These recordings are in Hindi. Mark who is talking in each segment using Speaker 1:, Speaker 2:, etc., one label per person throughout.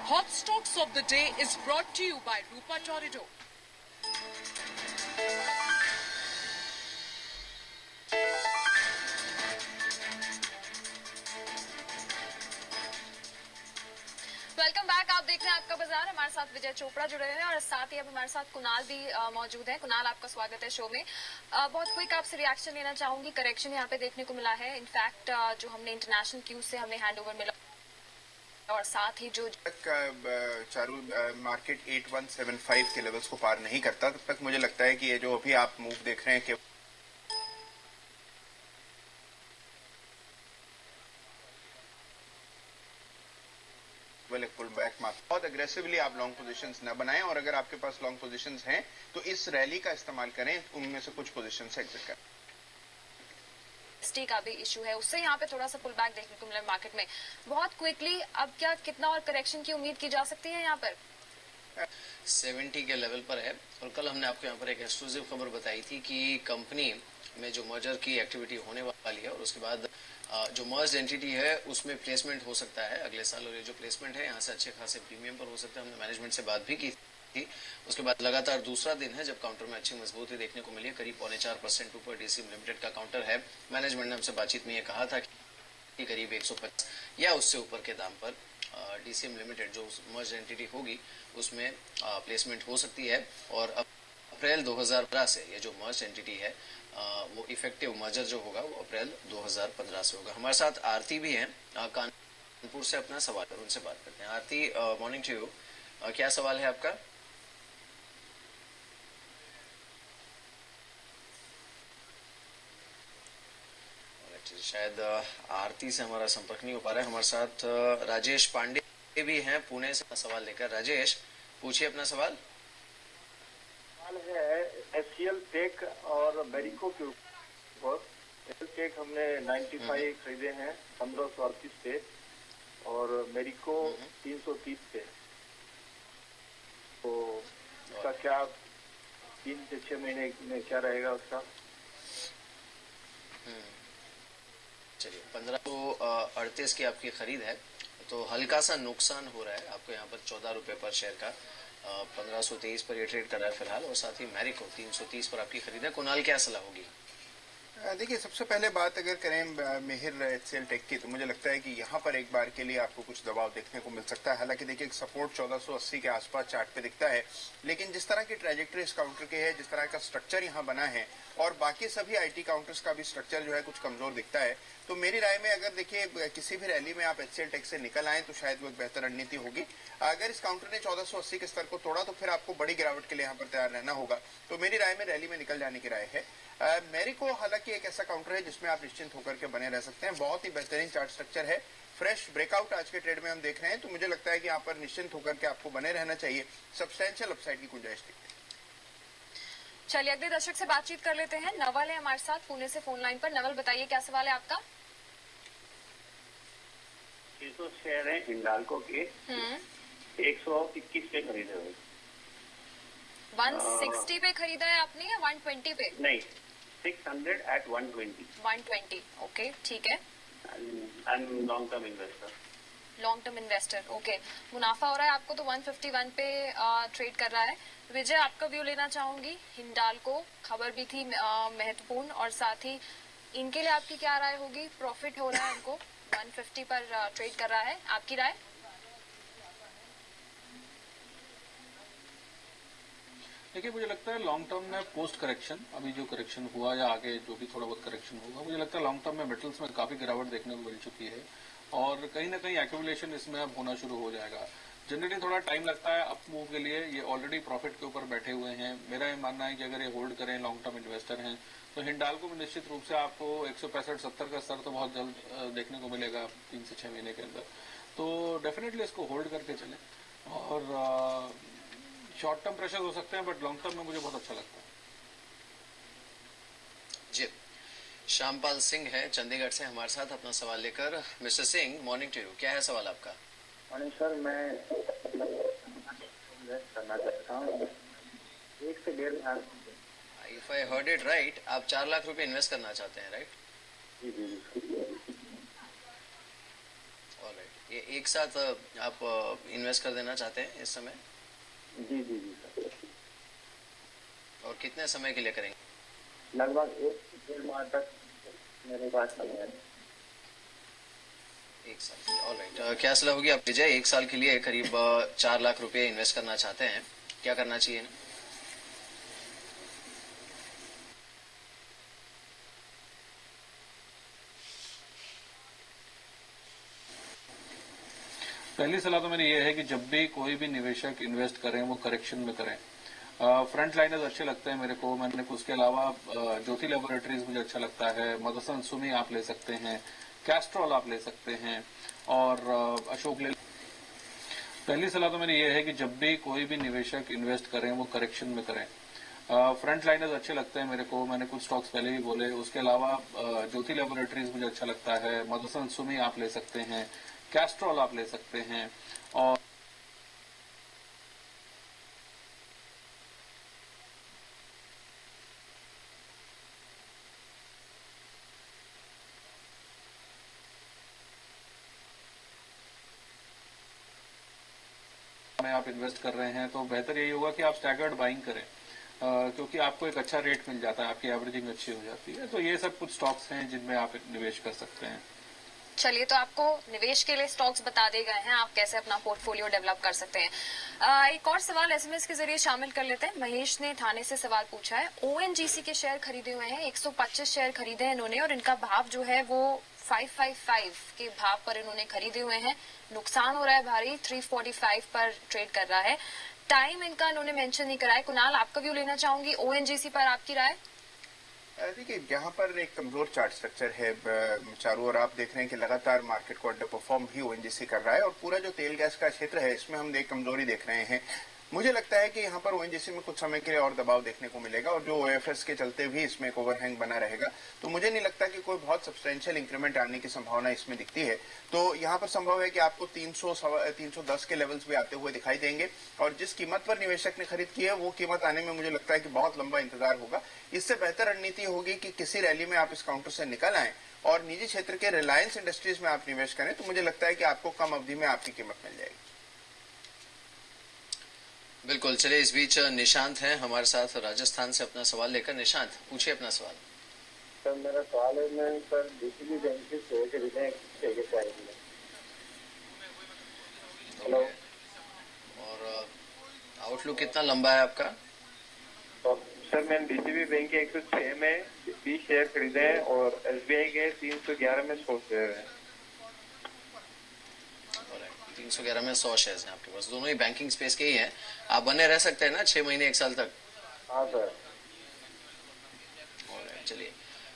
Speaker 1: Hot Stocks of the Day is brought to you by Rupa Torrido.
Speaker 2: Welcome back. आप देख रहे हैं आपका बाजार। हमारे साथ विजय चोपड़ा जुड़े हुए हैं और साथ ही अब हमारे साथ कुणाल भी मौजूद है। कुणाल, आपका स्वागत है शो में। बहुत क्विक आपसे रिएक्शन लेना चाहूंगी। करेक्शन यहाँ पे देखने को मिला है। इनफैक्ट जो हमने इंटरनेशनल क्यूज से हमें हैंडओवर मिला और साथ ही जो
Speaker 3: चारू मार्केट 8175 के लेवल्स को पार नहीं करता, तब तक मुझे लगता है कि ये जो अभी आप मूव देख रहे हैं कि पुल बैक मार्क बहुत अग्रेसिवली आप लॉन्ग पोजीशंस न बनाएं और अगर आपके पास लॉन्ग पोजीशंस हैं तो इस रैली का इस्तेमाल करें, उनमें से कुछ पोजीशंस से एग्जिट करें।
Speaker 2: एसटी का भी इशू है, उससे यहाँ पे थोड़ा सा पुल बैक देखने को मिला मार्केट में। बहुत क्विकली अब क्या कितना और करेक्शन की उम्मीद की जा सकती है यहाँ पर?
Speaker 4: 70 के लेवल पर है। और कल हमने आपको यहाँ पर एक एक्सक्लूसिव खबर बताई थी कि कंपनी में जो मर्जर की एक्टिविटी होने वाली है और उसके बाद जो मर्ज एंटिटी है उसमें प्लेसमेंट हो सकता है अगले साल, और ये जो प्लेसमेंट है यहाँ से अच्छे खासे प्रीमियम पर हो सकता है। हमने मैनेजमेंट से बात भी की थी। उसके बाद लगातार दूसरा दिन है जब काउंटर में अच्छी मजबूती देखने को मिली है। करीब 4.25% ऊपर डीसीएम लिमिटेड का काउंटर है। मैनेजमेंट ने हमसे बातचीत में ये कहा था कि करीब 150 या उससे ऊपर के दाम पर डीसीएम लिमिटेड जो मर्ज एंटिटी होगी उसमें प्लेसमेंट हो सकती है। और अप्रैल 2015 से ये जो मर्ज एंटिटी है वो इफेक्टिव मर्जर जो होगा वो अप्रैल 2015 से होगा। हमारे साथ आरती भी हैं कानपुर से। अपना सवाल पर उनसे बात करते हैं। आरती, मॉर्निंग टू यू। क्या सवाल है आपका? शायद आरती से हमारा संपर्क नहीं हो पा रहा है। हमारे साथ राजेश पांडे भी हैं पुणे से सवाल लेकर। राजेश, पूछिए अपना सवाल।
Speaker 5: है एचसीएल टेक और मेरिको के ऊपर। एचसीएल टेक हमने 95 खरीदे हैं 1538 पे और मेरिको 330 पे। तो इसका क्या 3 से 6 महीने में क्या रहेगा उसका?
Speaker 4: चलिए, 1538 की आपकी खरीद है तो हल्का सा नुकसान हो रहा है आपको यहाँ पर 14 रुपए पर शेयर का। 1523 पर ये ट्रेड कर रहा है फिलहाल, और साथ ही मैरिको 330 पर आपकी खरीद है। कुणाल, क्या सलाह होगी?
Speaker 3: देखिए, सबसे पहले बात अगर करें मेहर एचसीएल टेक की, तो मुझे लगता है कि यहाँ पर एक बार के लिए आपको कुछ दबाव देखने को मिल सकता है। हालांकि देखिए, सपोर्ट 1480 के आसपास चार्ट पे दिखता है, लेकिन जिस तरह की ट्रैजेक्टरी इस काउंटर के है, जिस तरह का स्ट्रक्चर यहाँ बना है और बाकी सभी आईटी काउंटर्स का भी स्ट्रक्चर जो है कुछ कमजोर दिखता है, तो मेरी राय में अगर देखिए किसी भी रैली में आप एचसीएल टेक से निकल आए तो शायद वो एक बेहतर रणनीति होगी। अगर इस काउंटर ने 1480 के स्तर को तोड़ा तो फिर आपको बड़ी गिरावट के लिए यहाँ पर तैयार रहना होगा। तो मेरी राय में रैली में निकल जाने की राय है। मेरिको हालांकि एक ऐसा काउंटर है जिसमें आप निश्चिंत होकर के बने रह सकते हैं। बहुत ही बेहतरीन चार्ट स्ट्रक्चर है। फ्रेश ब्रेकआउट आज के ट्रेड में हम देख रहे हैं, तो मुझे लगता है कि यहाँ पर निश्चिंत होकर के आपको बने रहना चाहिए। सब्सटैंशियल अपसाइड की गुंजाइश थी।
Speaker 2: चलिए अगले दर्शक से बातचीत कर लेते हैं। नवल है हमारे साथ पुणे से फोन लाइन पर। नवल, बताइए क्या सवाल है आपका?
Speaker 5: 600 शेयर है हिंडाल्को के 121 पे खरीदे हुए।
Speaker 2: 160 पे खरीदा है आपने या 120 पे?
Speaker 5: नहीं, 600 at 120।
Speaker 2: 120, ओके, ठीक है।
Speaker 5: Long term investor.
Speaker 2: Long term investor, okay. मुनाफा हो रहा है आपको तो 151 पे ट्रेड कर रहा है। विजय, आपका व्यू लेना चाहूंगी। हिंडाल्को खबर भी थी महत्वपूर्ण, और साथ ही इनके लिए आपकी क्या राय होगी? प्रॉफिट हो रहा है इनको, 150 पर ट्रेड कर रहा है, आपकी राय?
Speaker 6: देखिए, मुझे लगता है लॉन्ग टर्म में पोस्ट करेक्शन, अभी जो करेक्शन हुआ या आगे जो भी थोड़ा बहुत करेक्शन होगा, मुझे लगता है लॉन्ग टर्म में मेटल्स में काफी गिरावट देखने को मिल चुकी है और कहीं ना कहीं एक्यूमुलेशन इसमें अब होना शुरू हो जाएगा। जनरली थोड़ा टाइम लगता है अप मूव के लिए। ये ऑलरेडी प्रॉफिट के ऊपर बैठे हुए हैं। मेरा ये मानना है कि अगर ये होल्ड करें, लॉन्ग टर्म इन्वेस्टर हैं, तो हिंडाल्को में निश्चित रूप से आपको 165-70 का स्तर तो बहुत जल्द देखने को मिलेगा 3 से 6 महीने के अंदर। तो डेफिनेटली इसको होल्ड करके चलें और शॉर्ट टर्म प्रेशर हो सकते हैं, बट लॉन्ग टर्म में मुझे बहुत अच्छा लगता है।
Speaker 4: जी, श्यामपाल सिंह है चंडीगढ़ से हमारे साथ अपना सवाल लेकर। Mister Singh, morning to you. क्या है सवाल आपका?
Speaker 5: मॉर्निंग सर, मैं करना चाहता हूँ 1 से 1.5 lakh.
Speaker 4: If I heard it right, आप 4 लाख रुपए इन्वेस्ट करना चाहते हैं, राइट?
Speaker 5: जी।
Speaker 4: ऑलराइट। ये एक साथ आप इन्वेस्ट कर देना चाहते हैं इस समय?
Speaker 5: जी जी जी सर।
Speaker 4: और कितने समय के लिए करेंगे?
Speaker 5: लगभग 1-1.5 माह तक मेरे पास समय है।
Speaker 4: एक साल के लिए, ऑलराइट। क्या सलाह होगी आप विजय, एक साल के लिए करीब 4 लाख रुपए इन्वेस्ट करना चाहते हैं, क्या करना चाहिए ना?
Speaker 6: पहली सलाह तो मेरी ये है कि जब भी कोई भी निवेशक इन्वेस्ट करें वो करेक्शन में करें। फ्रंट लाइनर्स अच्छे लगते हैं मेरे को, मैंने उसके अलावा ज्योति लैबोरेटरीज मुझे अच्छा लगता है, मदरसन सुमी आप ले सकते हैं, कैस्ट्रॉल आप ले सकते हैं और अशोक ले। पहली सलाह तो मेरी ये है कि जब भी कोई भी निवेशक इन्वेस्ट करें वो करेक्शन में करें। फ्रंट लाइनर्स अच्छे लगते हैं मेरे को, मैंने कुछ स्टॉक्स पहले ही बोले। उसके अलावा ज्योति लैबोरेटरीज मुझे अच्छा लगता है, मदरसन सुमी आप ले सकते हैं, कैस्ट्रॉल आप ले सकते हैं और में आप इन्वेस्ट कर रहे हैं तो बेहतर यही होगा कि आप स्टैगर्ड बाइंग करें, क्योंकि आपको एक अच्छा रेट मिल जाता है, आपकी एवरेजिंग अच्छी हो जाती है। तो ये सब कुछ स्टॉक्स हैं जिनमें आप निवेश कर सकते हैं।
Speaker 2: चलिए, तो आपको निवेश के लिए स्टॉक्स बता दिए गए हैं, आप कैसे अपना पोर्टफोलियो डेवलप कर सकते हैं। एक और सवाल एसएमएस के जरिए शामिल कर लेते हैं। महेश ने ठाणे से सवाल पूछा है, ओएनजीसी के शेयर खरीदे हुए हैं, 125 शेयर खरीदे हैं इन्होंने और इनका भाव जो है वो 555 के भाव पर इन्होंने खरीदे हुए हैं। नुकसान हो रहा है भारी, 345 पर ट्रेड कर रहा है। टाइम इनका इन्होंने मेंशन नहीं करा है। कुणाल, आपका व्यू लेना चाहूंगी ओएनजीसी पर, आपकी राय?
Speaker 3: देखिए, यहाँ पर एक कमजोर चार्ट स्ट्रक्चर है चारों ओर। आप देख रहे हैं कि लगातार मार्केट को अंडर परफॉर्म भी ओएनजीसी कर रहा है और पूरा जो तेल गैस का क्षेत्र है इसमें हम कमजोरी देख रहे हैं। मुझे लगता है कि यहाँ पर ओएनजीसी में कुछ समय के लिए और दबाव देखने को मिलेगा और जो ओएफएस के चलते भी इसमें एक ओवरहैंग बना रहेगा। तो मुझे नहीं लगता कि कोई बहुत सब्सटेंशियल इंक्रीमेंट आने की संभावना इसमें दिखती है। तो यहाँ पर संभव है कि आपको 310 के लेवल्स भी आते हुए दिखाई देंगे और जिस कीमत पर निवेशक ने खरीद की है वो कीमत आने में मुझे लगता है कि बहुत लंबा इंतजार होगा। इससे बेहतर रणनीति होगी कि किसी रैली में आप इस काउंटर से निकल आए और निजी क्षेत्र के रिलायंस इंडस्ट्रीज में आप निवेश करें, तो मुझे लगता है कि आपको कम अवधि में आपकी कीमत मिल जाएगी।
Speaker 4: बिल्कुल। चलिए, इस बीच निशांत हैं हमारे साथ राजस्थान से अपना सवाल लेकर। निशांत, पूछिए अपना सवाल।
Speaker 5: सर, मेरा सवाल है, मैं सर डीसीबी बैंक से शेयर खरीदे हैं, हेलो,
Speaker 4: और आउटलुक कितना लंबा है आपका?
Speaker 5: सर मैंने डीसीबी बैंक के 106 में 20 शेयर खरीदे हैं और एसबीआई के 311 में 100 शेयर हैं।
Speaker 4: 311 में 100 शेयर्स हैं आपके पास, दोनों ही बैंकिंग स्पेस के ही हैं। आप बने रह सकते हैं ना 6 महीने 1 साल तक?
Speaker 5: हाँ सर।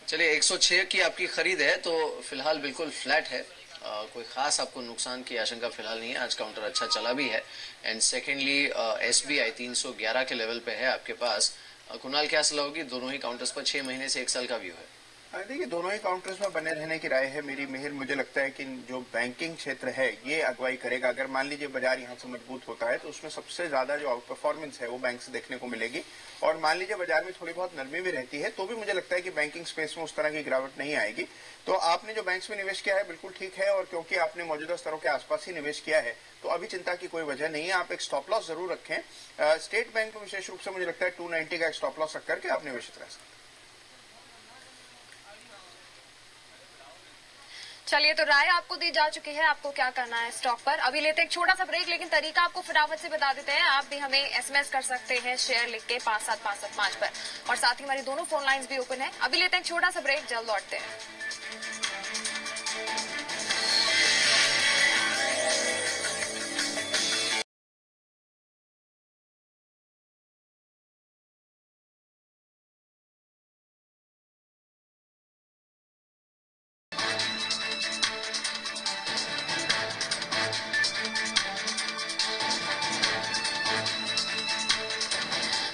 Speaker 4: चलिए 106 की आपकी खरीद है तो फिलहाल बिल्कुल फ्लैट है, कोई खास आपको नुकसान की आशंका फिलहाल नहीं है। आज काउंटर अच्छा चला भी है। एंड सेकेंडली एसबीआई 311 के लेवल पे है आपके पास। कुणाल, क्या सलाह होगी? दोनों ही काउंटर्स पर 6 महीने से 1 साल का व्यू है।
Speaker 3: देखिए, दोनों ही काउंटर्स में बने रहने की राय है मेरी। मेहर, मुझे लगता है कि जो बैंकिंग क्षेत्र है ये अगुवाई करेगा। अगर मान लीजिए बाजार यहाँ से मजबूत होता है तो उसमें सबसे ज्यादा जो आउट परफॉर्मेंस है वो बैंक से देखने को मिलेगी और मान लीजिए बाजार में थोड़ी बहुत नरमी भी रहती है तो भी मुझे लगता है कि बैंकिंग स्पेस में उस तरह की गिरावट नहीं आएगी। तो आपने जो बैंक्स में निवेश किया है बिल्कुल ठीक है और क्योंकि आपने मौजूदा स्तरों के आसपास ही निवेश किया है तो अभी चिंता की कोई वजह नहीं है। आप एक स्टॉप लॉस जरूर रखें। स्टेट बैंक में विशेष रूप से मुझे लगता है 290 का एक स्टॉप लॉस रख करके आप निवेशित रह सकते हैं।
Speaker 2: चलिए, तो राय आपको दी जा चुकी है, आपको क्या करना है स्टॉक पर। अभी लेते हैं एक छोटा सा ब्रेक, लेकिन तरीका आपको फटाफट से बता देते हैं। आप भी हमें एसएमएस कर सकते हैं शेयर लिख के 57575 पर और साथ ही हमारी दोनों फोन लाइंस भी ओपन है। अभी लेते हैं एक छोटा सा ब्रेक, जल्द लौटते हैं।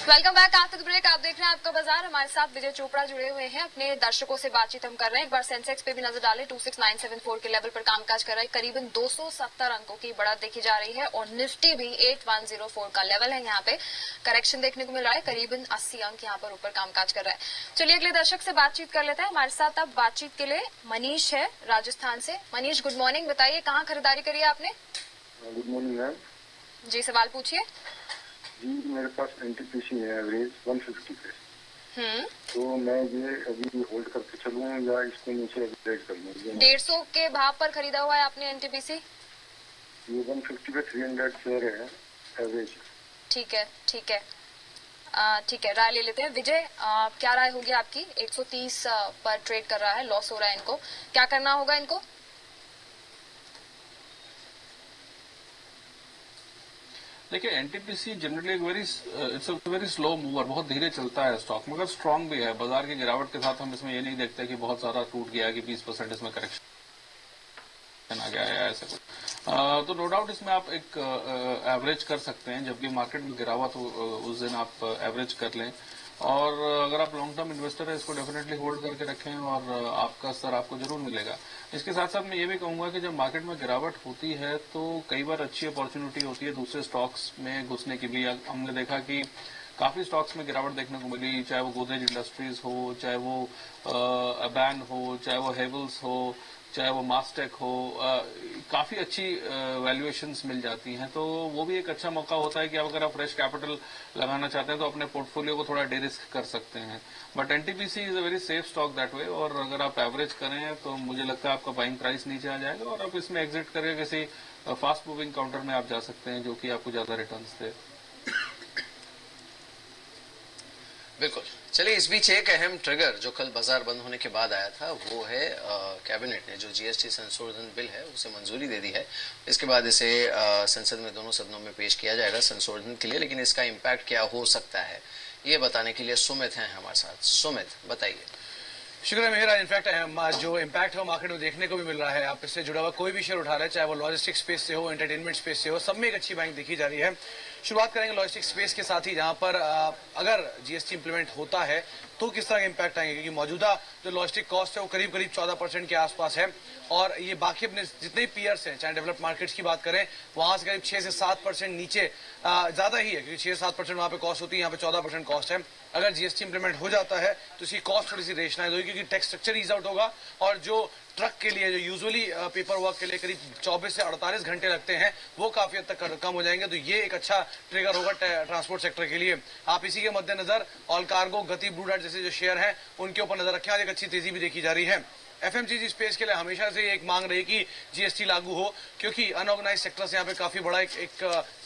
Speaker 2: Welcome back after the break. आप आप देख रहे हैं आपका बाजार। हमारे साथ विजय चोपड़ा जुड़े हुए हैं, अपने दर्शकों से बातचीत हम कर रहे हैं। एक बार सेंसेक्स पे भी नजर डालें, 26974 के लेवल पर कामकाज कर रहा है। करीबन 270 अंकों की बढ़त देखी जा रही है और निफ्टी भी 8104 का लेवल है। यहाँ पे करेक्शन देखने को मिल रहा है, करीबन 80 अंक यहाँ पर ऊपर कामकाज कर रहा है। चलिए अगले दर्शक से बातचीत कर लेते हैं। हमारे साथ अब बातचीत के लिए मनीष है राजस्थान से। Manish, good morning. बताइए कहाँ खरीदारी करी है आपने?
Speaker 7: गुड मॉर्निंग मैम
Speaker 2: जी, सवाल पूछिए।
Speaker 7: जी, मेरे पास एनटीपीसी है एवरेज 150 पे। तो मैं ये अभी होल्ड करके चलूं या इसको नीचे एवरेज कर लूं?
Speaker 2: 150 के भाव पर खरीदा हुआ है आपने एनटीपीसी?
Speaker 7: ये 150 पे 300 शेयर है एवरेज।
Speaker 2: ठीक है, ठीक है, ठीक है, राय ले लेते हैं। विजय, क्या राय होगी आपकी? 130 पर ट्रेड कर रहा है, लॉस हो रहा है इनको, क्या करना होगा इनको?
Speaker 6: देखिए, NTPC generally it's a very slow mover, बहुत धीरे चलता है स्टॉक, मगर स्ट्रांग भी है। बाजार की गिरावट के साथ हम इसमें ये नहीं देखते कि बहुत ज्यादा टूट गया कि 20% इसमें करेक्शन आ गया है, ऐसा कुछ। तो नो डाउट इसमें आप एक एवरेज कर सकते हैं। जब भी मार्केट में गिरावट हो उस दिन आप एवरेज कर लें, और अगर आप लॉन्ग टर्म इन्वेस्टर है इसको डेफिनेटली होल्ड करके रखें और आपका स्तर आपको जरूर मिलेगा। इसके साथ साथ मैं ये भी कहूंगा कि जब मार्केट में गिरावट होती है तो कई बार अच्छी अपॉर्चुनिटी होती है दूसरे स्टॉक्स में घुसने की भी। हमने देखा कि काफी स्टॉक्स में गिरावट देखने को मिली, चाहे वो गोदरेज इंडस्ट्रीज हो, चाहे वो अबैन हो, चाहे वो हेवल्स हो, चाहे वो मास्टेक हो, काफी अच्छी वैल्यूएशंस मिल जाती हैं। तो वो भी एक अच्छा मौका होता है कि अगर आप फ्रेश कैपिटल लगाना चाहते हैं तो अपने पोर्टफोलियो को थोड़ा डे रिस्क कर सकते हैं। But NTPC is a very safe stock that way, और अगर आप एवरेज करें तो मुझे लगता है आपका बाइंग प्राइस नीचे आ जाएगा और आप इसमें एग्जिट करके किसी फास्ट मूविंग काउंटर में आप जा सकते हैं जो कि आपको ज्यादा रिटर्न्स दे।
Speaker 4: बिल्कुल। चलिए, इस बीच एक अहम ट्रिगर जो कल बाजार बंद होने के बाद आया था वो है कैबिनेट ने जो जीएसटी संशोधन बिल है उसे मंजूरी दे दी है। इसके बाद इसे संसद में दोनों सदनों में पेश किया जाएगा संशोधन के लिए। लेकिन इसका इम्पैक्ट क्या हो सकता है ये बताने के लिए सुमित हैं हमारे साथ। सुमित, बताइए।
Speaker 8: शुक्र है मेहरा। इनफैक्ट जो इम्पैक्ट है मार्केट में देखने को भी मिल रहा है। आप इससे जुड़ा हुआ कोई भी शेयर उठा रहे हैं, चाहे वो लॉजिस्टिक स्पेस से हो, एंटरटेनमेंट स्पेस से हो, सब में एक अच्छी बाइंग देखी जा रही है। शुरुआत करेंगे लॉजिस्टिक स्पेस के साथ ही, जहां पर अगर जीएसटी इंप्लीमेंट होता है तो किस तरह के इम्पैक्ट आएंगे, क्योंकि मौजूदा जो लॉजिस्टिक कॉस्ट है वो करीब 14% के आसपास है और ये बाकी अपने जितने पीयर्स हैं, चाहे डेवलप्ड मार्केट्स की बात करें, वहां से करीब 6 से 7% नीचे ज्यादा ही है, क्योंकि 6 से 7% वहां पे कॉस्ट होती है, यहाँ पे 14% कॉस्ट है। अगर जीएसटी इंप्लीमेंट हो जाता है तो इसकी कॉस्ट थोड़ी सी रेशनाइज होगी, क्योंकि टैक्स स्ट्रक्चर ईज आउट होगा और जो ट्रक के लिए जो यूजुअली पेपर वर्क के लिए करीब 24 से 48 घंटे लगते हैं वो काफी हद तक कम हो जाएंगे। तो ये एक अच्छा ट्रिगर होगा ट्रांसपोर्ट सेक्टर के लिए। आप इसी के मद्देनजर ऑल कार्गो, गति, ब्लू डार्ट जैसे जो शेयर हैं उनके ऊपर नजर रखें। आज एक अच्छी तेजी भी देखी जा रही है। एफएमसीजी स्पेस के लिए हमेशा से एक मांग रही कि जीएसटी लागू हो, क्योंकि अनऑर्गेनाइज सेक्टर से यहाँ पे काफी बड़ा एक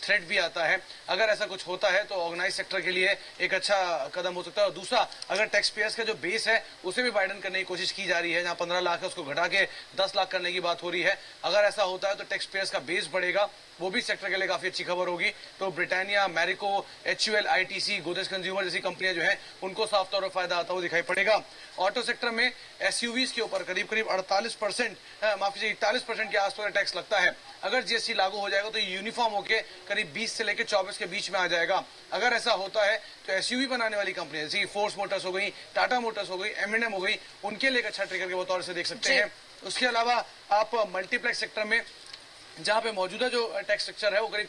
Speaker 8: थ्रेट भी आता है। अगर ऐसा कुछ होता है तो ऑर्गेनाइज सेक्टर के लिए एक अच्छा कदम हो सकता है। और दूसरा, अगर टैक्स पेयर्स का जो बेस है उसे भी वाइडन करने की कोशिश की जा रही है, जहां 15 लाख है उसको घटा के 10 लाख करने की बात हो रही है। अगर ऐसा होता है तो टैक्स पेयर्स का बेस बढ़ेगा, वो भी सेक्टर के लिए काफी अच्छी खबर होगी। तो Britannia, Marico, HUL, ITC, Godrej consumer जैसी कंपनियां जो हैं उनको साफ तौर पर फायदा आता हुआ दिखाई पड़ेगा। ऑटो सेक्टर में SUVs के ऊपर करीब 48%, माफ कीजिए 41% के आसपास टैक्स लगता है। अगर जीएसटी लागू हो जाएगा तो यूनिफॉर्म होकर करीब 20 से लेकर 24 के बीच में आ जाएगा। अगर ऐसा होता है तो SUV बनाने वाली कंपनियां जैसे फोर्स मोटर्स हो गई, टाटा मोटर्स हो गई, M&M हो गई, उनके लिए एक अच्छा ट्रिगर के तौर से देख सकते हैं। उसके अलावा आप मल्टीप्लेक्स सेक्टर में, जहां पे मौजूदा जो टैक्स स्ट्रक्चर है वो करीब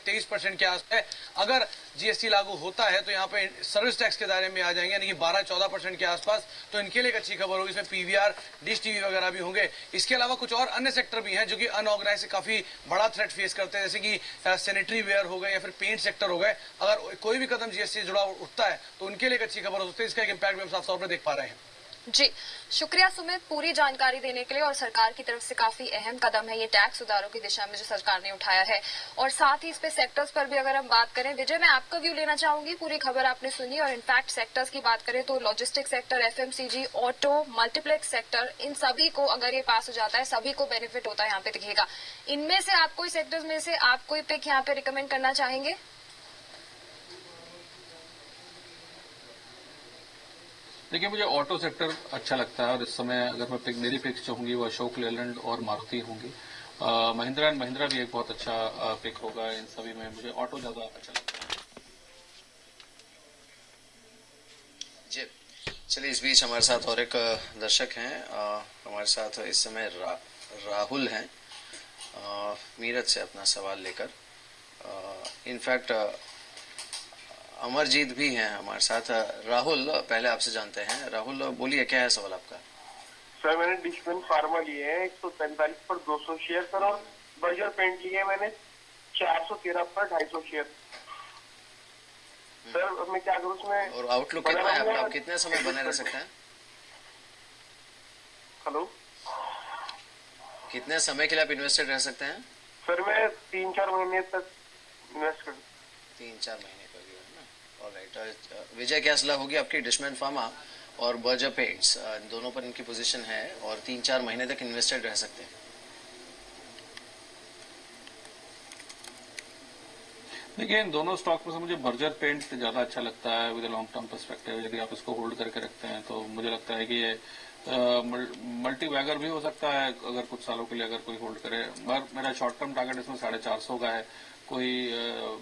Speaker 8: 23% के आसपास है, अगर जीएसटी लागू होता है तो यहाँ पे सर्विस टैक्स के दायरे में आ जाएंगे, यानी कि 12-14% के आसपास। तो इनके लिए एक अच्छी खबर होगी। इसमें पीवीआर, डिश टीवी वगैरह भी होंगे। इसके अलावा कुछ और अन्य सेक्टर भी हैं जो कि अनऑर्गेनाइज से काफी बड़ा थ्रेट फेस करते हैं, जैसे कि सैनिटरी वेयर हो गए या फिर पेंट सेक्टर हो गए। अगर कोई भी कदम जीएसटी से जुड़ा उठता है तो उनके लिए एक अच्छी खबर हो सकती है। इसका एक इम्पैक्ट भी हम साफ तौर पर देख पा रहे हैं।
Speaker 2: जी, शुक्रिया सुमित पूरी जानकारी देने के लिए। और सरकार की तरफ से काफी अहम कदम है ये टैक्स सुधारों की दिशा में जो सरकार ने उठाया है। और साथ ही इस पे सेक्टर्स पर भी अगर हम बात करें, विजय मैं आपका व्यू लेना चाहूंगी। पूरी खबर आपने सुनी और इनफैक्ट सेक्टर्स की बात करें तो logistic sector, FMCG, auto, multiplex sector, इन सभी को अगर ये पास हो जाता है सभी को बेनिफिट होता है यहाँ पे दिखेगा। इनमें से आप कोई सेक्टर्स में से आप कोई पिक यहाँ पे रिकमेंड करना चाहेंगे?
Speaker 6: देखिए, मुझे ऑटो सेक्टर अच्छा लगता है और इस समय अगर मैं मेरी पिक्स जो होंगी वो अशोक लेलैंड और मारुति होंगी। महिंद्रा एंड महिंद्रा भी एक बहुत अच्छा पिक होगा। इन सभी में मुझे ऑटो ज्यादा अच्छा लगता है।
Speaker 4: चलिए, इस बीच हमारे साथ और एक दर्शक हैं। हमारे साथ इस समय राहुल हैं, मीरठ से अपना सवाल लेकर। इनफैक्ट अमरजीत भी हैं हमारे साथ। राहुल, पहले आपसे जानते हैं। राहुल, बोलिए, क्या है सवाल आपका?
Speaker 5: सर, मैंने डिशमन फार्मा लिए हैं 145 पर 200 शेयर सर, और बर्जर पेंट लिए मैंने 413 पर 250 शेयर। सर अब मैं क्या करूँ उसमें?
Speaker 4: और आउटलुक कितना है आपका? आप कितने समय बने रह सकते हैं?
Speaker 5: हेलो,
Speaker 4: कितने समय के लिए आप इन्वेस्टेड रह सकते हैं?
Speaker 5: सर मैं 3-4 महीने तक इन्वेस्ट कर।
Speaker 4: 3-4 महीने का व्यू है ना। ऑलराइट, विजय, क्या सलाह होगी आपकी? डिशमैन फार्मा और बर्जर पेंट्स दोनों पर इनकी पोजीशन है और 3-4 महीने तक इन्वेस्टेड रह सकते हैं।
Speaker 6: देखिए, इन दोनों स्टॉक में से मुझे बर्जर पेंट ज्यादा अच्छा लगता है विद लॉन्ग टर्म पर्सपेक्टिव। यदि आप इसको होल्ड करके रखते हैं तो मुझे लगता है कि ये मल्टी बैगर भी हो सकता है अगर कुछ सालों के लिए अगर कोई होल्ड करे। पर मेरा शॉर्ट टर्म टारगेट इसमें 450 का है। कोई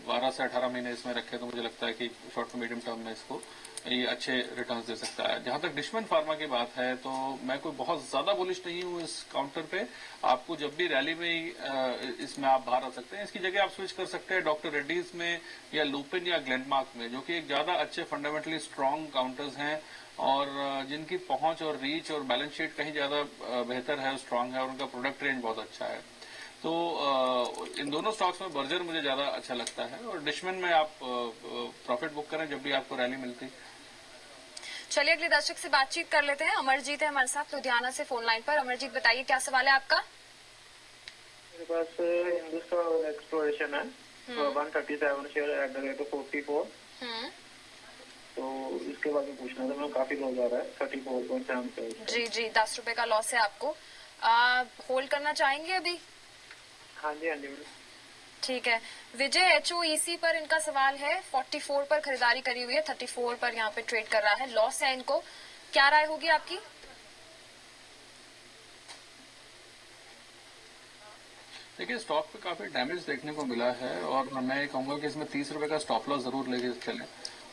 Speaker 6: 12 से 18 महीने इसमें रखे तो मुझे लगता है कि शॉर्ट टू मीडियम टर्म में इसको ये अच्छे रिटर्न्स दे सकता है। जहां तक डिशमैन फार्मा की बात है तो मैं कोई बहुत ज्यादा बुलिश नहीं हूं इस काउंटर पे। आपको जब भी रैली में इसमें आप बाहर आ सकते हैं। इसकी जगह आप स्विच कर सकते हैं डॉक्टर रेड्डीज में या लुपिन या ग्लेनमार्क में, जो कि एक ज्यादा अच्छे फंडामेंटली स्ट्रांग काउंटर्स हैं और जिनकी पहुंच और रीच और बैलेंस शीट कहीं ज्यादा बेहतर है, स्ट्रांग है और उनका प्रोडक्ट रेंज बहुत अच्छा है। तो इन दोनों स्टॉक्स में बर्जर मुझे ज्यादा अच्छा लगता है और डिशमैन में आप प्रॉफिट बुक करें जब भी आपको रैली मिलती।
Speaker 2: चलिए अगले दर्शक से बातचीत कर लेते हैं। अमरजीत है हमारे साथ लुधियाना से फोन लाइन पर। अमरजीत, बताइए क्या सवाल है आपका?
Speaker 5: मेरे पास हिंदुस्तान एक्सप्लोरेशन है, 137 share at the rate of 44। तो इसके बारे में पूछना था, मैं काफी लॉस आ रहा है 34.7।
Speaker 2: जी जी, 10 रुपए का लॉस है आपको। होल्ड करना चाहेंगे अभी?
Speaker 5: हाँ जी, हाँ जी।
Speaker 2: ठीक है। विजय, HOEC पर इनका सवाल है। 44 पर खरीदारी करी हुई है, 34 पर यहाँ पे ट्रेड कर रहा है, लॉस है इनको। क्या राय होगी आपकी?
Speaker 6: देखिए, स्टॉक पे काफी डैमेज देखने को मिला है और मैं कहूंगा कि इसमें 30 रुपए का स्टॉप लॉस जरूर लेके चलें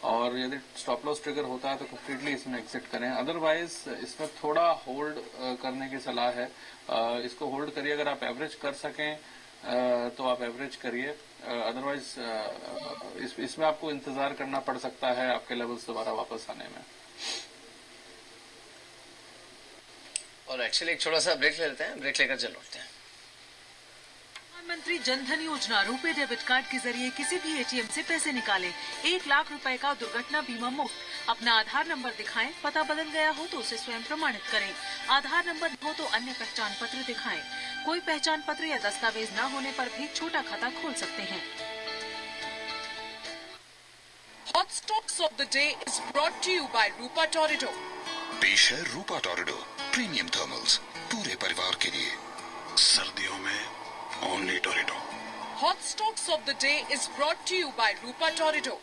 Speaker 6: और यदि स्टॉप लॉस ट्रिगर होता है तो कंप्लीटली इसमें एग्जिट करें। अदरवाइज इसमें थोड़ा होल्ड करने की सलाह है। इसको होल्ड करिए, अगर आप एवरेज कर सकें तो आप एवरेज करिए। अदरवाइज इसमें आपको इंतजार करना पड़ सकता है आपके लेवल्स दोबारा वापस आने में।
Speaker 4: और एक्चुअली एक छोटा सा ब्रेक ले लेते हैं, ब्रेक लेकर चल लौटते हैं।
Speaker 1: प्रधानमंत्री जनधन योजना रुपे डेबिट कार्ड के जरिए किसी भी ATM से पैसे निकालें। 1 लाख रुपए का दुर्घटना बीमा मुफ्त। अपना आधार नंबर दिखाएं, पता बदल गया हो तो उसे स्वयं प्रमाणित करें। आधार नंबर हो तो अन्य पहचान पत्र दिखाएं। कोई पहचान पत्र या दस्तावेज न होने पर भी छोटा खाता खोल सकते हैं। Hot Stocks of the Day is brought to you by Rupa Torrido.
Speaker 9: पेश है रूपा टोरिडो प्रीमियम थर्मल्स पूरे परिवार के लिए। सर्दियों में only टोरिडो।
Speaker 1: Hot Stocks of the Day is brought to you by Rupa Torrido.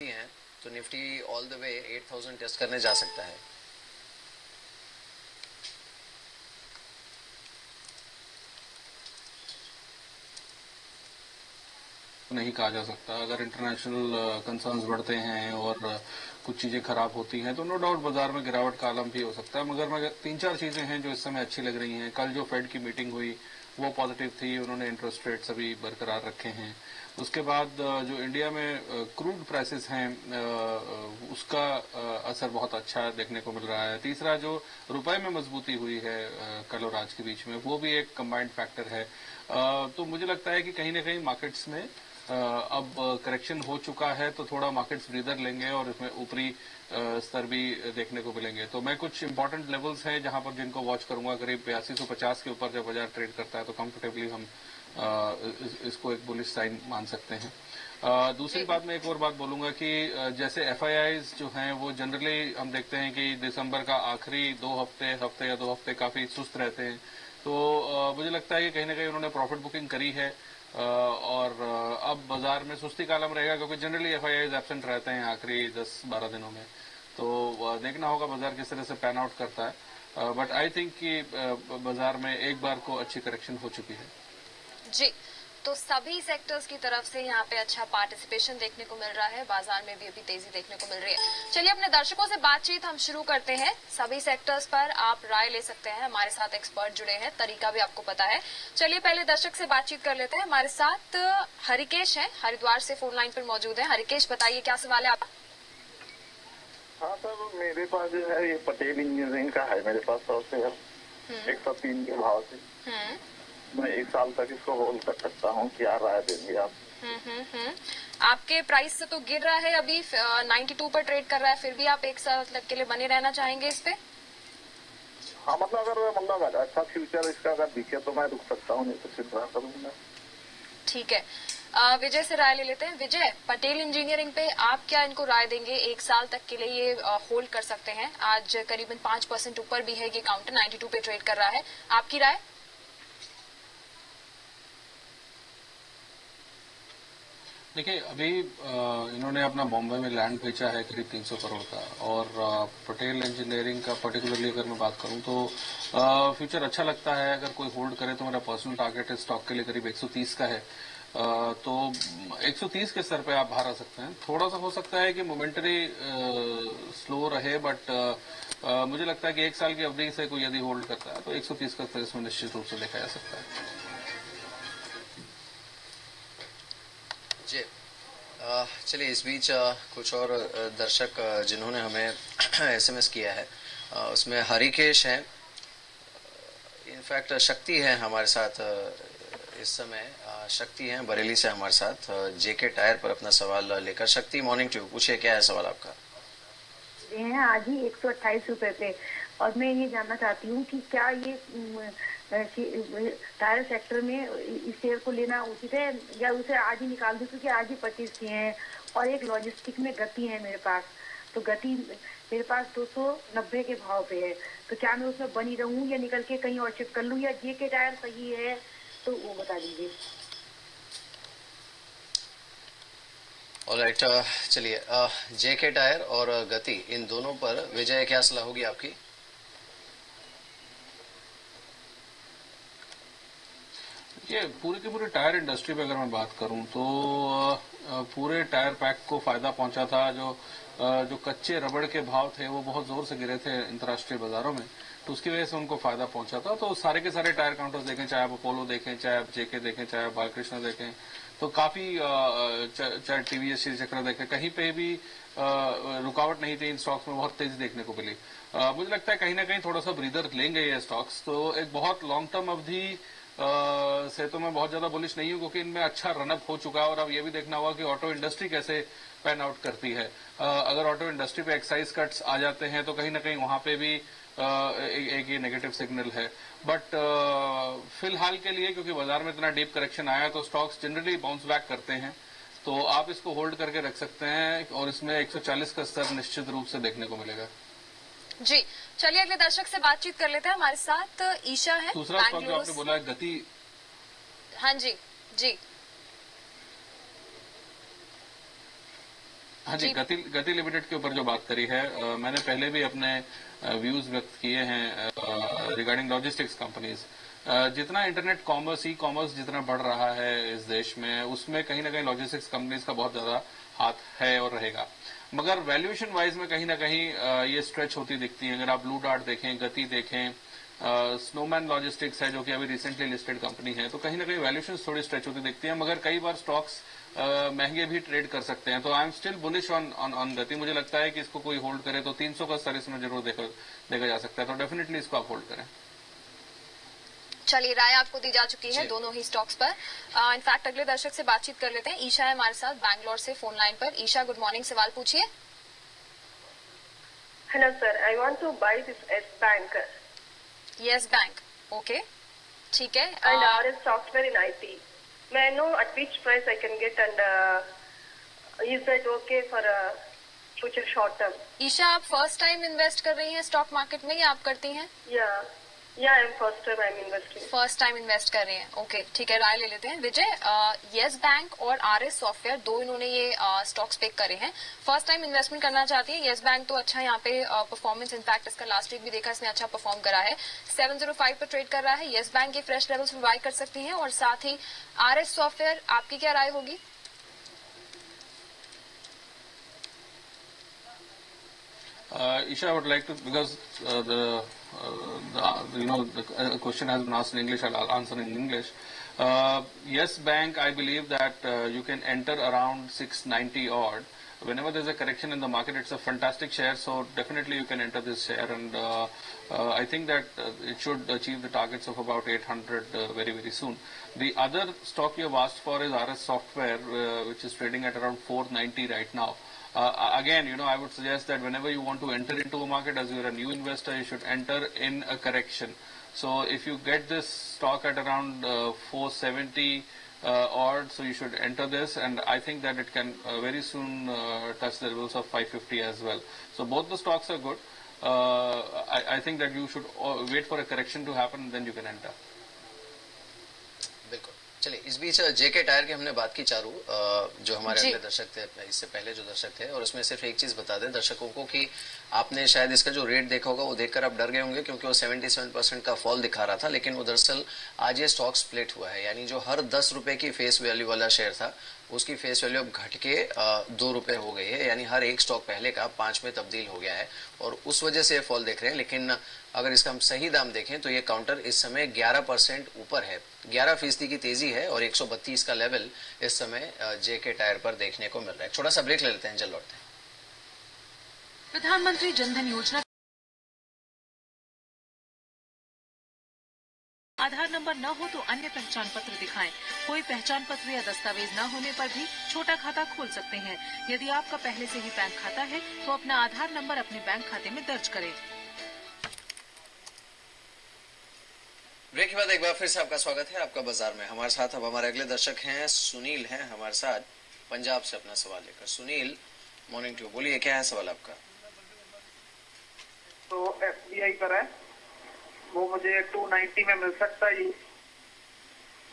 Speaker 4: हैं तो Nifty all the way 8000 test करने जा सकता है।
Speaker 6: नहीं कहा जा सकता। अगर इंटरनेशनल कंसर्न्स बढ़ते हैं और कुछ चीजें खराब होती हैं तो नो डाउट बाजार में गिरावट का आलम भी हो सकता है। मगर 3-4 चीजें हैं जो इस समय अच्छी लग रही हैं। कल जो फेड की मीटिंग हुई वो पॉजिटिव थी, उन्होंने इंटरेस्ट रेट्स अभी बरकरार रखे हैं। उसके बाद जो इंडिया में क्रूड प्राइसेस हैं उसका असर बहुत अच्छा देखने को मिल रहा है। तीसरा जो रुपए में मजबूती हुई है कल और आज के बीच में, वो भी एक कंबाइंड फैक्टर है। तो मुझे लगता है कि कहीं ना कहीं मार्केट्स में अब करेक्शन हो चुका है तो थोड़ा मार्केट्स ब्रीदर लेंगे और इसमें ऊपरी स्तर भी देखने को मिलेंगे। तो मैं कुछ इंपॉर्टेंट लेवल्स हैं जहां पर जिनको वॉच करूंगा। करीब 8250 के ऊपर जब बाजार ट्रेड करता है तो कंफर्टेबली हम इसको एक बुलिश साइन मान सकते हैं। दूसरी बात मैं एक और बात बोलूंगा कि जैसे एफआईआईज जो हैं वो जनरली हम देखते हैं कि दिसंबर का आखिरी 2 हफ्ते या 2 हफ्ते काफी सुस्त रहते हैं। तो मुझे लगता है कि कहीं ना कहीं उन्होंने प्रॉफिट बुकिंग करी है और अब बाजार में सुस्ती का आलम रहेगा क्योंकि जनरली एफआईआईज एब्सेंट रहते हैं आखिरी 10-12 दिनों में। तो देखना होगा बाजार किस तरह से पैन आउट करता है। बट आई थिंक कि बाजार में एक बार को अच्छी करेक्शन हो चुकी है।
Speaker 2: जी, तो सभी सेक्टर्स की तरफ से यहाँ पे अच्छा पार्टिसिपेशन देखने को मिल रहा है, बाजार में भी अभी तेजी देखने को मिल रही है। चलिए अपने दर्शकों से बातचीत हम शुरू करते हैं। सभी सेक्टर्स पर आप राय ले सकते हैं, हमारे साथ एक्सपर्ट जुड़े हैं, तरीका भी आपको पता है। चलिए पहले दर्शक से बातचीत कर लेते हैं। हमारे साथ हरिकेश है, हरिद्वार से फोन लाइन पर मौजूद है। हरिकेश बताइए क्या सवाल है आपका?
Speaker 5: हाँ सर, मेरे पास जो है ये पटेल इंजीनियरिंग का है मेरे पास 100 शेयर 103 के भाव से। मैं 1 साल तक इसको होल्ड कर सकता हूँ, क्या राय देंगे आप?
Speaker 2: आपके प्राइस से तो गिर रहा है, अभी 92 पर ट्रेड कर रहा है, फिर भी आप 1 साल तक के लिए बने रहना चाहेंगे इस पे?
Speaker 5: हाँ मतलब अच्छा फ्यूचर इसका अगर दिखे तो मैं रुक सकता हूँ, नहीं तो फिर करूँगा।
Speaker 2: ठीक है, विजय से राय ले लेते हैं। विजय, पटेल इंजीनियरिंग पे आप क्या इनको राय देंगे? 1 साल तक के लिए ये होल्ड कर सकते हैं। आज करीबन 5% ऊपर भी है, ये काउंटर 92 पे ट्रेड कर रहा है, आपकी राय?
Speaker 6: देखिए अभी इन्होंने अपना बॉम्बे में लैंड बेचा है करीब 300 करोड़ का और पटेल इंजीनियरिंग का पर्टिकुलरली अगर मैं बात करूं तो फ्यूचर अच्छा लगता है। अगर कोई होल्ड करे तो मेरा पर्सनल टारगेट है स्टॉक के लिए करीब 130 का है। तो 130 के स्तर पे आप बाहर आ सकते हैं। थोड़ा सा हो सकता है कि मोमेंटरी स्लो रहे बट मुझे लगता है कि 1 साल की अवधि से कोई यदि होल्ड करता है तो 130 का स्तर इसमें निश्चित रूप से देखा जा सकता है।
Speaker 4: जी चलिए इस बीच कुछ और दर्शक जिन्होंने हमें एसएमएस किया है उसमें हरिकेश हैं, इनफैक्ट शक्ति है हमारे साथ इस समय। शक्ति हैं बरेली से हमारे साथ जेके टायर पर अपना सवाल लेकर। शक्ति, मॉर्निंग टू, पूछिए क्या है सवाल आपका?
Speaker 10: हैं आज ही 128 रुपए पे, और मैं ये जानना चाहती हूँ कि क्या ये टायर सेक्टर में इस शेयर को लेना उचित है या उसे आज ही निकाल दूं, क्योंकि आज ही 25 किए हैं। और एक लॉजिस्टिक में गति है मेरे पास, तो गति मेरे पास 290 के भाव पे है, तो क्या मैं उसमें बनी रहूं या निकल के कहीं और शिफ्ट कर लूं, या जेके टायर सही है तो वो बता दीजिए।
Speaker 4: ऑलराइट, चलिए जेके टायर और गति, इन दोनों पर विजय क्या सलाह होगी आपकी?
Speaker 6: ये पूरी की पूरी टायर इंडस्ट्री पे अगर मैं बात करूं तो पूरे टायर पैक को फायदा पहुंचा था। जो कच्चे रबड़ के भाव थे वो बहुत जोर से गिरे थे अंतर्राष्ट्रीय बाजारों में, तो उसकी वजह से उनको फायदा पहुंचा था। तो सारे के सारे टायर काउंटर्स देखें, चाहे आप अपोलो देखें, चाहे आप जेके देखें, चाहे आप बालकृष्ण देखें, तो काफी चाहे टीवीएस श्री चक्र देखें, कहीं पे भी रुकावट नहीं थी। इन स्टॉक्स में बहुत तेजी देखने को मिली। मुझे लगता है कहीं ना कहीं थोड़ा सा ब्रीदर लेंगे ये स्टॉक्स। तो एक बहुत लॉन्ग टर्म अवधि से तो मैं बहुत ज्यादा बुलिश नहीं हूं, क्योंकि इनमें अच्छा रनअप हो चुका है। और अब ये भी देखना होगा कि ऑटो इंडस्ट्री कैसे पैन आउट करती है। अगर ऑटो इंडस्ट्री पे एक्साइज कट्स आ जाते हैं तो कहीं ना कहीं वहां पे भी एक ये नेगेटिव सिग्नल है। बट फिलहाल के लिए क्योंकि बाजार में इतना डीप करेक्शन आया तो स्टॉक्स जनरली बाउंस बैक करते हैं, तो आप इसको होल्ड करके रख सकते हैं और इसमें 140 का स्तर निश्चित रूप से देखने को मिलेगा।
Speaker 2: जी, चलिए अगले दर्शक से बातचीत कर लेते हैं। हमारे साथ ईशा है।
Speaker 6: दूसरा स्टॉक जो आपने बोला है गति।
Speaker 2: हाँ जी जी,
Speaker 6: हाँ जी, गति लिमिटेड के ऊपर जो बात करी है, मैंने पहले भी अपने व्यूज व्यक्त किए हैं रिगार्डिंग लॉजिस्टिक्स कंपनीज। जितना इंटरनेट कॉमर्स, ई कॉमर्स जितना बढ़ रहा है इस देश में, उसमें कहीं ना कहीं लॉजिस्टिक्स कंपनीज का बहुत ज्यादा हाथ है और रहेगा। मगर वैल्यूएशन वाइज में कहीं ना कहीं ये स्ट्रेच होती दिखती है। अगर आप ब्लू डार्ट देखें, गति देखें, स्नोमैन लॉजिस्टिक्स है जो कि अभी रिसेंटली लिस्टेड कंपनी है, तो कहीं ना कहीं वैल्यूएशन थोड़ी स्ट्रेच होती दिखती है। मगर कई बार स्टॉक्स महंगे भी ट्रेड कर सकते हैं। तो I am still bullish on गति। मुझे लगता है कि इसको कोई होल्ड करे तो 300 का स्तर इसमें जरूर देखा जा सकता है। तो डेफिनेटली इसको आप होल्ड करें।
Speaker 2: चलिए, राय आपको दी जा चुकी है दोनों ही स्टॉक्स पर। इनफैक्ट अगले दर्शक से बातचीत कर लेते हैं। ईशा है हमारे साथ बैंगलोर से फोन लाइन पर। ईशा, गुड मॉर्निंग, सवाल पूछिए।
Speaker 11: Hello sir, I want to buy this Yes Bank.
Speaker 2: Yes Bank, okay, ठीक है।
Speaker 11: And RS Software in IT. May I know at which price I can get, and is that okay for future short term?
Speaker 2: Isha, आप फर्स्ट टाइम इन्वेस्ट कर रही हैं स्टॉक मार्केट में या आप करती हैं?
Speaker 11: Yeah, I'm first time I'm investing.
Speaker 2: First time invest कर रही हैं, ओके, ठीक है। राय ले लेते हैं। विजय, येस बैंक और RS सॉफ्टवेयर, दो इन्होंने ये स्टॉक्स पिक करे हैं। फर्स्ट टाइम इन्वेस्टमेंट करना चाहती है। येस बैंक तो अच्छा यहाँ पे परफॉर्मेंस, इनफैक्ट इसका लास्ट वीक भी देखा, इसने अच्छा परफॉर्म करा है। 705 पर ट्रेड कर रहा है। येस बैंक के फ्रेश लेवल्स पर बाय कर सकती हैं। और साथ ही RS सॉफ्टवेयर, आपकी क्या राय होगी?
Speaker 6: Isha, I would like to, because the question has been asked in English, I'll answer in English. Yes Bank, I believe that you can enter around 690 odd. Whenever there's a correction in the market, it's a fantastic share, so definitely you can enter this share, and I think that it should achieve the targets of about 800 very, very soon. The other stock you have asked for is RS Software, which is trading at around 490 right now. Again, I would suggest that whenever you want to enter into a market, as you're a new investor, you should enter in a correction. So if you get this stock at around 470 odd, so you should enter this, and I think that it can very soon touch the levels of 550 as well. So both the stocks are good. I think that you should wait for a correction to happen, and then you can enter.
Speaker 4: बिल्कुल। चलिए, इस बीच जेके टायर की हमने बात की चारू, जो हमारे अगले दर्शक थे, इससे पहले जो दर्शक थे, और उसमें सिर्फ एक चीज बता दें दर्शकों को कि आपने शायद इसका जो रेट देखा होगा वो देखकर आप डर गए होंगे, क्योंकि वो 77% का फॉल दिखा रहा था, लेकिन वो दरअसल आज ये स्टॉक स्प्लिट हुआ है। यानी जो हर 10 रुपए की फेस वैल्यू वाला शेयर था, उसकी फेस वैल्यू अब घट के 2 रुपए हो गई है। यानी हर एक स्टॉक पहले का 5 में तब्दील हो गया है, और उस वजह से फॉल देख रहे हैं। लेकिन अगर इसका हम सही दाम देखें तो ये काउंटर इस समय 11% ऊपर है, 11% की तेजी है, और 132 का लेवल इस समय जेके टायर पर देखने को मिल रहा है। छोटा सा ब्रेक ले लेते हैं, जल्द लौटते हैं।
Speaker 1: प्रधानमंत्री जनधन योजना आधार नंबर न हो तो अन्य पहचान पत्र दिखाएं। कोई पहचान पत्र या दस्तावेज न होने पर भी छोटा खाता खोल सकते हैं। यदि आपका पहले से ही बैंक खाता है तो अपना आधार नंबर अपने बैंक खाते में दर्ज करें।
Speaker 4: ब्रेक के बाद एक बार फिर से आपका स्वागत है आपका बाजार में। हमारे साथ अब हमारे अगले दर्शक हैं सुनील हैं हमारे साथ पंजाब से अपना सवाल लेकर। सुनील, मॉर्निंग टू, बोलिए क्या है सवाल आपका?
Speaker 5: तो SBI पर है, वो मुझे 290 में मिल सकता है।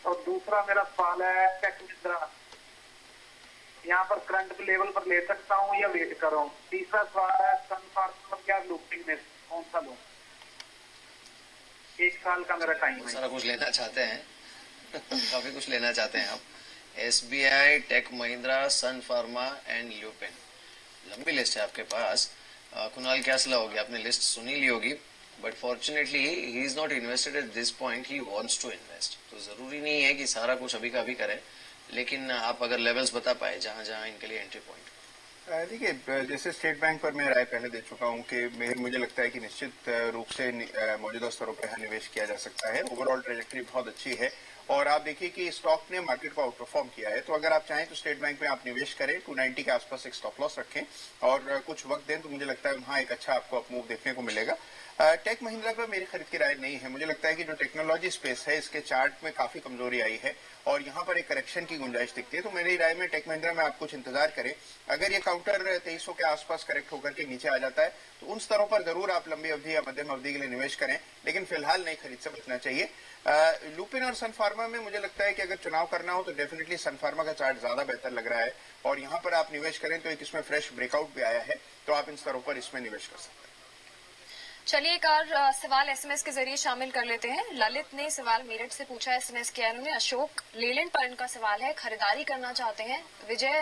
Speaker 5: और दूसरा मेरा सवाल है टेक महिंद्रा, यहाँ पर करंट लेवल पर ले सकता हूँ या वेट करूँ? तीसरा सवाल है सन फार्मा, क्या लूपिंग में कौन सा लूँ? 1 साल का मेरा टाइम है।
Speaker 4: सारा कुछ लेना चाहते हैं काफी कुछ लेना चाहते हैं आप। SBI, Tech Mahindra, Sun Pharma and Lupin, लंबी लिस्ट है आपके पास। कुणाल, क्या सलाह होगी? आपने लिस्ट सुनी ली होगी, but fortunately he is not invested at this point, he wants to invest. तो जरूरी नहीं है कि सारा कुछ अभी का अभी करें, लेकिन आप अगर लेवल्स बता पाए जहां जहां इनके लिए एंट्री पॉइंट।
Speaker 3: देखिए, जैसे स्टेट बैंक पर मैं राय पहले दे चुका हूं कि मुझे लगता है कि निश्चित रूप से मौजूदा स्तरों पर निवेश किया जा सकता है। ओवरऑल ट्रेजेक्टरी बहुत अच्छी है, और आप देखिए कि स्टॉक ने मार्केट को आउट परफॉर्म किया है। तो अगर आप चाहें तो स्टेट बैंक में आप निवेश करें, 290 के आसपास एक स्टॉप लॉस रखें और कुछ वक्त दें, तो मुझे लगता है वहां एक अच्छा आपको अपमूव देखने को मिलेगा। टेक महिंद्रा पर मेरी खरीद की राय नहीं है। मुझे लगता है कि जो टेक्नोलॉजी स्पेस है इसके चार्ट में काफी कमजोरी आई है और यहाँ पर एक करेक्शन की गुंजाइश दिखती है। तो मेरी राय में टेक महिंद्रा में आप कुछ इंतजार करें। अगर ये काउंटर 2300 के आसपास करेक्ट होकर के नीचे आ जाता है तो उन स्तरों पर जरूर आप लंबी अवधि या मध्यम अवधि के लिए निवेश करें, लेकिन फिलहाल नई खरीद से बचना चाहिए। लुपिन और सन फार्मा में मुझे लगता है कि अगर चुनाव करना हो तो डेफिनेटली सन फार्मा का चार्ट ज्यादा बेहतर लग रहा है और यहाँ पर आप निवेश करें तो एक इसमें फ्रेश ब्रेकआउट भी आया है, तो आप इन स्तरों पर इसमें निवेश कर सकते हैं।
Speaker 2: चलिए एक और सवाल एसएमएस के जरिए शामिल कर लेते हैं। ललित ने सवाल मेरठ से पूछा, एसएमएस किया उन्होंने। अशोक लेलैंड पर इनका सवाल है, खरीदारी करना चाहते हैं। विजय,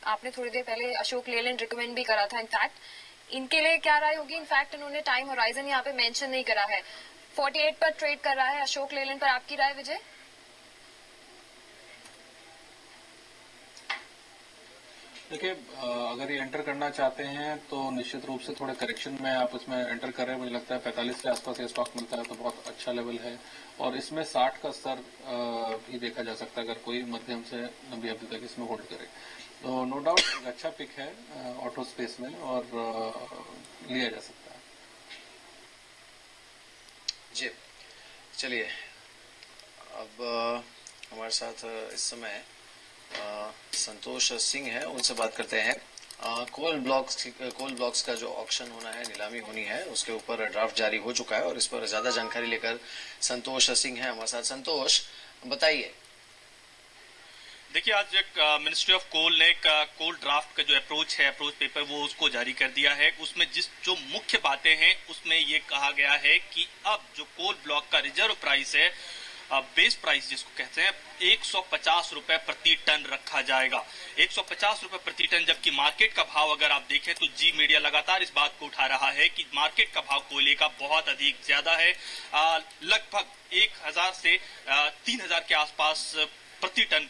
Speaker 2: आपने थोड़ी देर पहले अशोक लेलैंड रिकमेंड भी करा था। इनफैक्ट इनके लिए क्या राय होगी? इनफैक्ट इन्होंने टाइम होराइजन यहाँ पे मेंशन नहीं करा है। 48 पर ट्रेड कर रहा है अशोक लेलैंड पर, आपकी राय विजय?
Speaker 6: देखिए, अगर ये एंटर करना चाहते हैं तो निश्चित रूप से थोड़े करेक्शन में आप इसमें एंटर करें। मुझे लगता है 45 के आसपास ये स्टॉक मिलता है तो बहुत अच्छा लेवल है और इसमें 60 का स्तर भी देखा जा सकता है अगर कोई मध्यम से लंबी अवधि तक इसमें होल्ड करे। तो नो डाउट एक अच्छा पिक है ऑटो स्पेस में और लिया जा सकता है।
Speaker 4: जी चलिए, अब हमारे साथ इस समय संतोष सिंह है, उनसे बात करते हैं। कोल ब्लॉक्स का जो ऑक्शन होना है, नीलामी होनी है, उसके ऊपर ड्राफ्ट जारी हो चुका है और इस पर ज्यादा जानकारी लेकर संतोष सिंह है हमारे साथ। संतोष, बताइए।
Speaker 12: देखिए, आज एक मिनिस्ट्री ऑफ कोल ने कोल ड्राफ्ट का जो अप्रोच पेपर वो उसको जारी कर दिया है। उसमें जो मुख्य बातें हैं उसमें ये कहा गया है कि अब जो कोल ब्लॉक का रिजर्व प्राइस है, बेस प्राइस जिसको कहते हैं, 150 रुपए प्रति टन रखा जाएगा। 150 रुपए प्रति टन, जबकि मार्केट का भाव अगर आप देखें तो जी मीडिया लगातार इस बात को उठा रहा है कि मार्केट का भाव कोयले का बहुत अधिक ज्यादा है। लगभग 1000 से 3000 के आसपास प्रति टन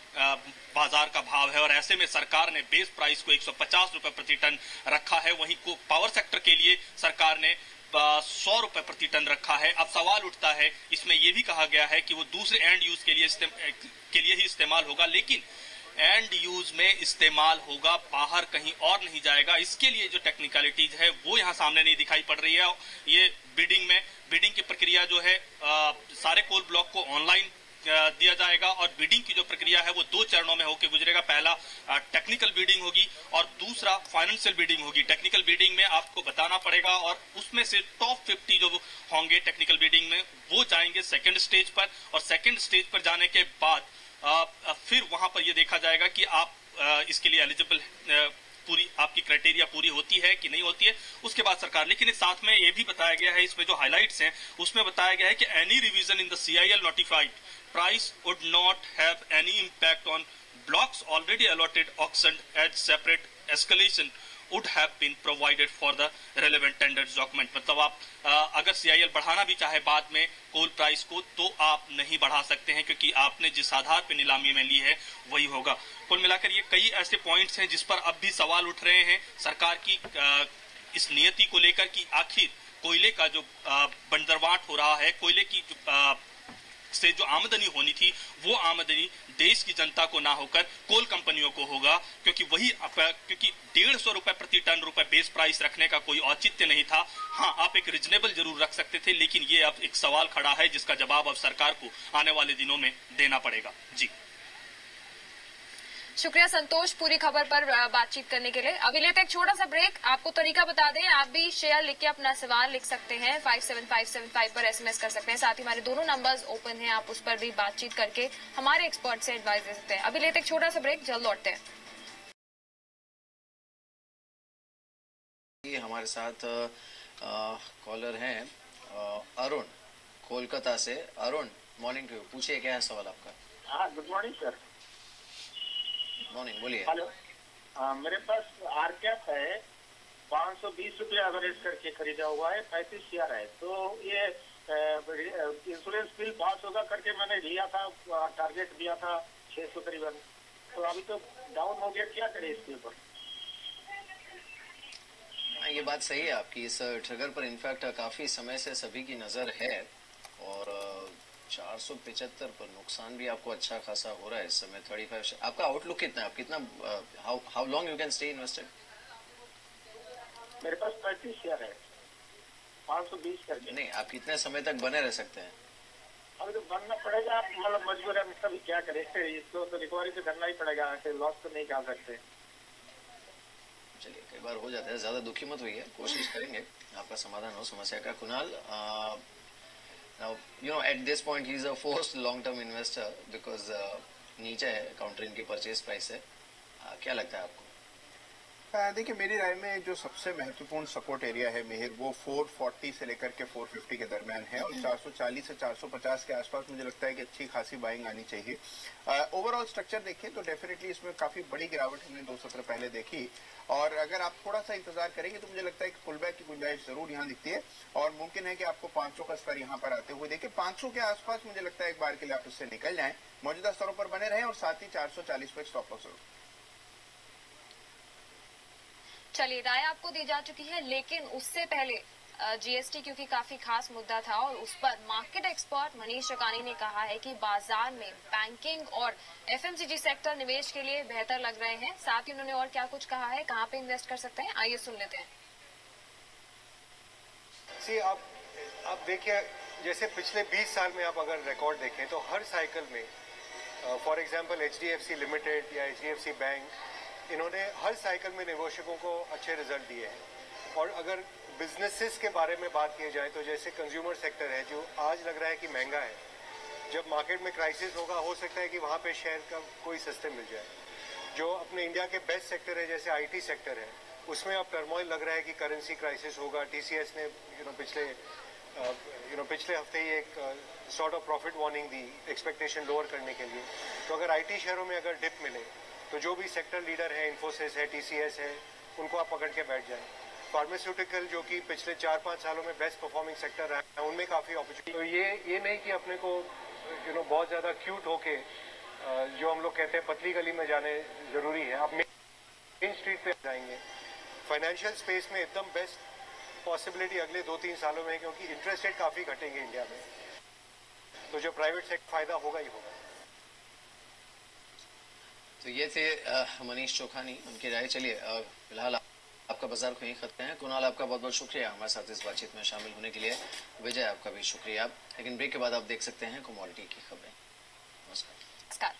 Speaker 12: बाजार का भाव है और ऐसे में सरकार ने बेस प्राइस को 150 रुपए प्रति टन रखा है। वहीं को पावर सेक्टर के लिए सरकार ने 100 रुपए प्रति टन रखा है। अब सवाल उठता है, इसमें यह भी कहा गया है कि वो दूसरे एंड यूज के लिए ही इस्तेमाल होगा, लेकिन एंड यूज में इस्तेमाल होगा, बाहर कहीं और नहीं जाएगा। इसके लिए जो टेक्निकलिटीज है वो यहाँ सामने नहीं दिखाई पड़ रही है। ये बिडिंग की प्रक्रिया जो है, सारे कोल ब्लॉक को ऑनलाइन दिया जाएगा और बिडिंग की जो प्रक्रिया है वो 2 चरणों में होकर गुजरेगा। पहला टेक्निकल बिडिंग होगी और दूसरा फाइनेंशियल बिडिंग होगी। टेक्निकल बिडिंग में आपको बताना पड़ेगा और उसमें से टॉप 50 जो होंगे टेक्निकल बिडिंग में वो जाएंगे सेकंड स्टेज पर और सेकंड स्टेज पर जाने के बाद फिर वहां पर ये देखा जाएगा कि आप इसके लिए एलिजिबल पूरी आपकी क्राइटेरिया पूरी होती है कि नहीं होती है, उसके बाद सरकार। लेकिन इस साथ में ये भी बताया गया है, इसमें जो हाइलाइट्स हैं उसमें बताया गया है कि any revision in the CIL notified price would not have any impact on blocks already allotted auctioned as separate escalation would have been provided for the relevant tenders document। मतलब आप अगर CIL बढ़ाना भी चाहे बाद में कोल प्राइस को तो आप नहीं बढ़ा सकते हैं क्योंकि आपने जिस आधार पर नीलामी में ली है वही होगा। कुल मिलाकर ये कई ऐसे पॉइंट्स हैं जिस पर अब भी सवाल उठ रहे हैं सरकार की इस नियति को लेकर कि आखिर कोयले का जो बंदरवाट हो रहा है, कोयले की से जो आमदनी होनी थी वो आमदनी देश की जनता को ना होकर कोल कंपनियों को होगा, क्योंकि 150 रुपए प्रति टन बेस प्राइस रखने का कोई औचित्य नहीं था। हाँ, आप एक रिजनेबल जरूर रख सकते थे, लेकिन ये अब एक सवाल खड़ा है जिसका जवाब अब सरकार को आने वाले दिनों में देना पड़ेगा। जी
Speaker 2: शुक्रिया संतोष, पूरी खबर पर बातचीत करने के लिए। अभी लेते एक छोटा सा ब्रेक। आपको तरीका बता दें, आप भी शेयर लिख के अपना सवाल लिख सकते हैं, 57575 पर SMS कर सकते हैं। साथ ही हमारे दोनों नंबर्स ओपन हैं, आप उस पर भी बातचीत करके हमारे एक्सपर्ट से एडवाइस दे सकते हैं। अभी लेते एक छोटा सा ब्रेक, जल्द लौटते हैं।
Speaker 4: हमारे साथ कॉलर हैं अरुण कोलकाता से। अरुण, मॉर्निंग टू, पूछिए क्या है सवाल आपका।
Speaker 5: हाँ, गुड मॉर्निंग सर।
Speaker 4: मॉर्निंग, बोलिए।
Speaker 5: हेलो, मेरे पास आरकेप है, 520 रुपये एवरेज करके खरीदा हुआ है, 35 शेयर है। तो ये इंश्योरेंस बिल पास होगा करके मैंने लिया था, टारगेट दिया था 600 करीबन, तो अभी तो डाउन हो गया, क्या करें इसके ऊपर?
Speaker 4: ये बात सही है आपकी। इस ट्रिगर पर इनफैक्ट काफी समय से सभी की नजर है और 475 पर नुकसान भी आपको अच्छा खासा हो रहा है इस समय। 35। आपका आउटलुक कितना है? आप कितना how long you can stay invested?
Speaker 5: मेरे पास 35 शेयर है। 520 करके।
Speaker 4: नहीं, आप कितने समय तक बने रह सकते हैं?
Speaker 5: अभी तो बनना पड़ेगा, मतलब मजबूर है, अभी क्या करें, इसको तो रिकवरी तो करना ही पड़ेगा, लॉस तो नहीं कर सकते।
Speaker 4: चलिए, कई बार हो जाता है, ज्यादा दुखी मत होइए, कोशिश करेंगे आपका समाधान हो समस्या का। Kunal, now you know at this point he is a forced long term investor because नीचे है काउंटर इनकी परचेज प्राइस है। क्या लगता है आपको?
Speaker 3: देखिए, मेरी राय में जो सबसे महत्वपूर्ण सपोर्ट एरिया है मिहिर, वो 440 से लेकर के 450 के दरमियान है और 440 से 450 के आसपास मुझे लगता है कि अच्छी खासी बाइंग आनी चाहिए। ओवरऑल स्ट्रक्चर देखें तो डेफिनेटली इसमें काफी बड़ी गिरावट हमने 2 सत्र पहले देखी और अगर आप थोड़ा सा इंतजार करेंगे तो मुझे लगता है कि पुलबैक की गुंजाइश जरूर यहाँ दिखती है और मुमकिन है कि आपको 500 का स्तर यहाँ पर आते हुए देखिए। 500 के आसपास मुझे लगता है एक बार के लिए आप इससे निकल जाएं, मौजूदा स्तरों पर बने रहें और साथ ही 440 पर स्टॉप लॉस जरूर।
Speaker 2: चलिए, राय आपको दी जा चुकी है, लेकिन उससे पहले जीएसटी क्योंकि काफी खास मुद्दा था और उस पर मार्केट एक्सपर्ट मनीष चौकानी ने कहा है कि बाजार में बैंकिंग और एफएमसीजी सेक्टर निवेश के लिए बेहतर लग रहे हैं। साथ ही उन्होंने और क्या कुछ कहा है, कहां पे इन्वेस्ट कर सकते हैं, आइए सुन लेते हैं।
Speaker 13: आप देखिए, जैसे पिछले 20 साल में आप अगर रिकॉर्ड देखें तो हर साइकिल में फॉर एग्जाम्पल एचडीएफसी लिमिटेड या एचडीएफसी बैंक, इन्होंने हर साइकिल में निवेशकों को अच्छे रिजल्ट दिए हैं। और अगर बिजनेसेस के बारे में बात की जाए तो जैसे कंज्यूमर सेक्टर है जो आज लग रहा है कि महंगा है, जब मार्केट में क्राइसिस होगा हो सकता है कि वहां पे शेयर का कोई सस्ते मिल जाए। जो अपने इंडिया के बेस्ट सेक्टर है जैसे आईटी सेक्टर है, उसमें अब टर्मोइल लग रहा है कि करेंसी क्राइसिस होगा। टीसीएस ने पिछले हफ्ते ही एक sort of profit warning the expectation lower करने के लिए। तो अगर आईटी शेयरों में अगर डिप मिले तो जो भी सेक्टर लीडर है, इन्फोसिस है, टीसीएस है, उनको आप पकड़ के बैठ जाएं। फार्मास्यूटिकल जो कि पिछले 4-5 सालों में बेस्ट परफॉर्मिंग सेक्टर रहा है, उनमें काफी अपॉर्चुनिटी। तो ये नहीं कि अपने को बहुत ज्यादा क्यूट होके जो हम लोग कहते हैं पतली गली में जाने जरूरी है। आप मेन स्ट्रीट पे जाएंगे। फाइनेंशियल स्पेस में एकदम बेस्ट पॉसिबिलिटी अगले 2-3 सालों में है क्योंकि इंटरेस्ट रेट काफी घटेंगे इंडिया में, तो जो प्राइवेट सेक्टर फायदा होगा ही होगा।
Speaker 4: तो ये थे मनीष चौखानी, उनकी राय। चलिए, फिलहाल आपका बाजार को यहीं खत्म है। कुणाल, आपका बहुत बहुत शुक्रिया हमारे साथ इस बातचीत में शामिल होने के लिए। विजय, आपका भी शुक्रिया। लेकिन ब्रेक के बाद आप देख सकते हैं कमोडिटी की खबरें। नमस्कार।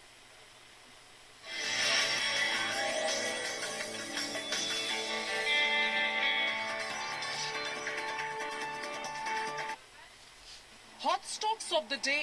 Speaker 1: Hot stocks of the day